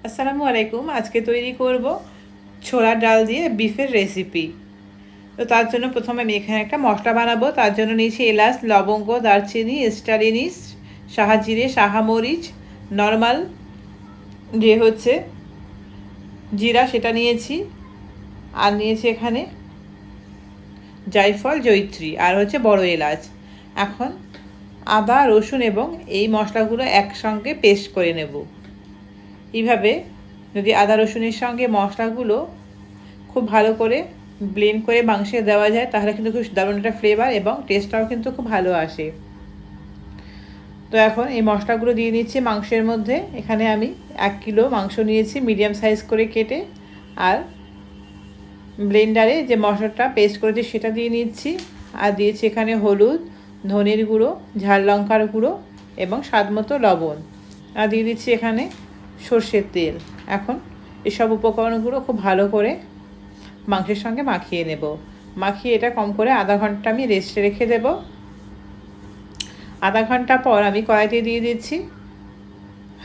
আসসালামু আলাইকুম। আজকে তৈরি করব ছোলার ডাল দিয়ে বিফের রেসিপি। তো তার জন্য প্রথমে আমি এখানে একটা মশলা বানাবো। তার জন্য নিয়েছি এলাচ, লবঙ্গ, দারচিনি, স্টার এনিস, শাহজিরে, শাহামরিচ, নর্মাল যে হচ্ছে জিরা সেটা নিয়েছি, আর নিয়েছি এখানে জায়ফল, জয়িত্রী, আর হচ্ছে বড় এলাচ। এখন আদা, রসুন এবং এই মশলাগুলো একসঙ্গে পেস্ট করে নেব। এইভাবে যদি আদা রসুনের সঙ্গে মশলাগুলো খুব ভালো করে ব্লেন্ড করে মাংসে দেওয়া যায় তাহলে কিন্তু খুব দারুণ একটা ফ্লেভার এবং টেস্টটাও কিন্তু খুব ভালো আসে। তো এখন এই মশলাগুলো দিয়ে নিচ্ছি মাংসের মধ্যে। এখানে আমি 1 কিলো মাংস নিয়েছি মিডিয়াম সাইজ করে কেটে, আর ব্লেন্ডারে যে মশলাটা পেস্ট করেছি সেটা দিয়ে নিচ্ছি, আর দিয়েছি এখানে হলুদ, ধনের গুঁড়ো, ঝাল লঙ্কার গুঁড়ো এবং স্বাদ মতো লবণ, আর দিয়ে দিচ্ছি এখানে সর্ষের তেল। এখন এসব উপকরণগুলো খুব ভালো করে মাংসের সঙ্গে মাখিয়ে নেব। মাখিয়ে এটা কম করে আধা ঘন্টা আমি রেস্টে রেখে দেব। আধা ঘন্টা পর আমি কড়াইতে দিয়ে দিচ্ছি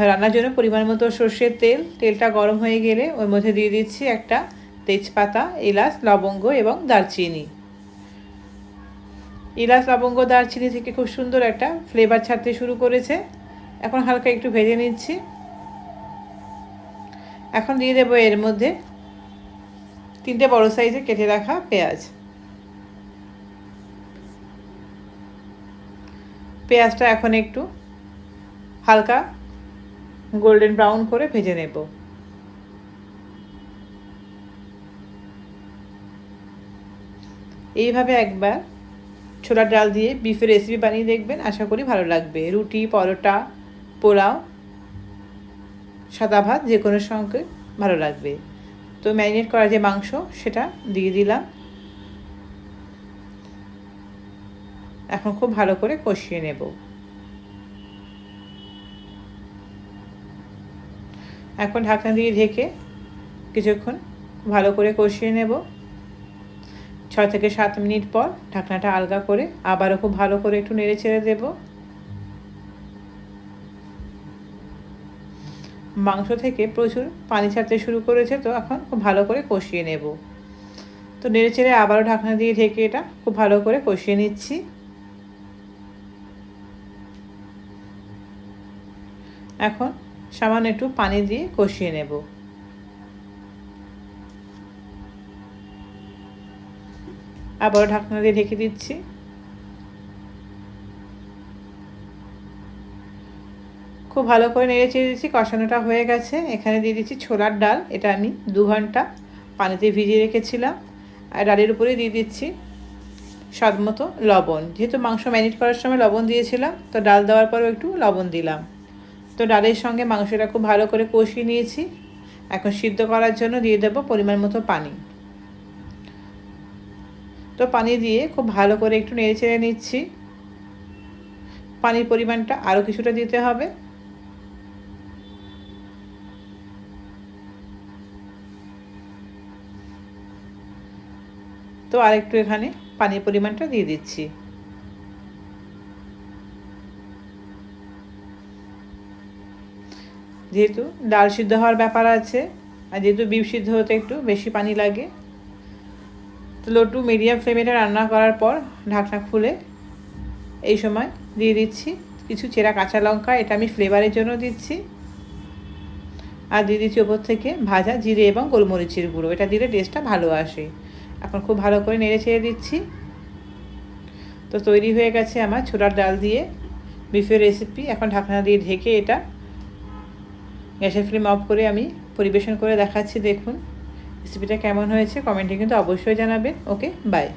রান্নার জন্য পরিমাণ মতো সর্ষের তেল। তেলটা গরম হয়ে গেলে ওর মধ্যে দিয়ে দিচ্ছি একটা তেজপাতা, এলাচ, লবঙ্গ এবং দারচিনি। এলাচ, লবঙ্গ, দারচিনি থেকে খুব সুন্দর একটা ফ্লেভার ছাড়তে শুরু করেছে। এখন হালকা একটু ভেজে নিচ্ছি। এখন দিয়ে দেবো এর মধ্যে 3টে বড় সাইজে কেটে রাখা পেঁয়াজ। পেঁয়াজটা এখন একটু হালকা গোল্ডেন ব্রাউন করে ভেজে নেব। এইভাবে একবার ছোলার ডাল দিয়ে বিফের রেসিপি বানিয়ে দেখবেন, আশা করি ভালো লাগবে। রুটি, পরোটা, পোলাও, সাদা ভাত যে কোনো সঙ্গে ভালো লাগবে। তো ম্যারিনেট করা যে মাংস সেটা দিয়ে দিলাম। এখন খুব ভালো করে কষিয়ে নেব। এখন ঢাকনা দিয়ে ঢেকে কিছুক্ষণ ভালো করে কষিয়ে নেব। 6 থেকে 7 মিনিট পর ঢাকনাটা আলগা করে আবারও খুব ভালো করে একটু নেড়ে চেড়ে দেব। মাংস থেকে প্রচুর পানি ছাড়তে শুরু করেছে, তো এখন খুব ভালো করে কষিয়ে নেব। তো নেড়ে চেড়ে আবারও ঢাকনা দিয়ে ঢেকে এটা খুব ভালো করে কষিয়ে নিচ্ছি। এখন সামান্য একটু পানি দিয়ে কষিয়ে নেব। আবারও ঢাকনা দিয়ে ঢেকে দিচ্ছি। খুব ভালো করে নেড়ে চেড়ে দিচ্ছি। কষানোটা হয়ে গেছে। এখানে দিয়ে দিচ্ছি ছোলার ডাল। এটা আমি 2 ঘন্টা পানিতে ভিজিয়ে রেখেছিলাম। আর ডালের উপরে দিয়ে দিচ্ছি স্বাদ মতো লবণ। যেহেতু মাংস ম্যারিনেট করার সময় লবণ দিয়েছিলাম, তো ডাল দেওয়ার পরেও একটু লবণ দিলাম। তো ডালের সঙ্গে মাংসটা খুব ভালো করে কষিয়ে নিয়েছি। এখন সিদ্ধ করার জন্য দিয়ে দেবো পরিমাণ মতো পানি। তো পানি দিয়ে খুব ভালো করে একটু নেড়ে চেড়ে নিচ্ছি। পানির পরিমাণটা আরও কিছুটা দিতে হবে। তো আরেকটু এখানে পানির পরিমাণটা দিয়ে দিচ্ছি। যেহেতু ডাল সিদ্ধ হওয়ার ব্যাপার আছে, আর যেহেতু বিফ সিদ্ধ হতে একটু বেশি পানি লাগে, তো লো টু মিডিয়াম ফ্লেমে রান্না করার পর ঢাকনা খুলে এই সময় দিয়ে দিচ্ছি কিছু চেরা কাঁচা লঙ্কা। এটা আমি ফ্লেভারের জন্য দিচ্ছি। আর দিয়ে দিচ্ছি ওপর থেকে ভাজা জিরে এবং গোলমরিচের গুঁড়ো। এটা দিলে টেস্টটা ভালো আসে। এখন খুব ভালো করে নেড়ে ছেড়ে দিচ্ছি। তো তৈরি হয়ে গেছে আমার ছোলার ডাল দিয়ে বিফের রেসিপি। এখন ঢাকনা দিয়ে ঢেকে এটা গ্যাসের ফ্লেম অফ করে আমি পরিবেশন করে দেখাচ্ছি। দেখুন রেসিপিটা কেমন হয়েছে কমেন্টে কিন্তু অবশ্যই জানাবেন। ওকে, বাই।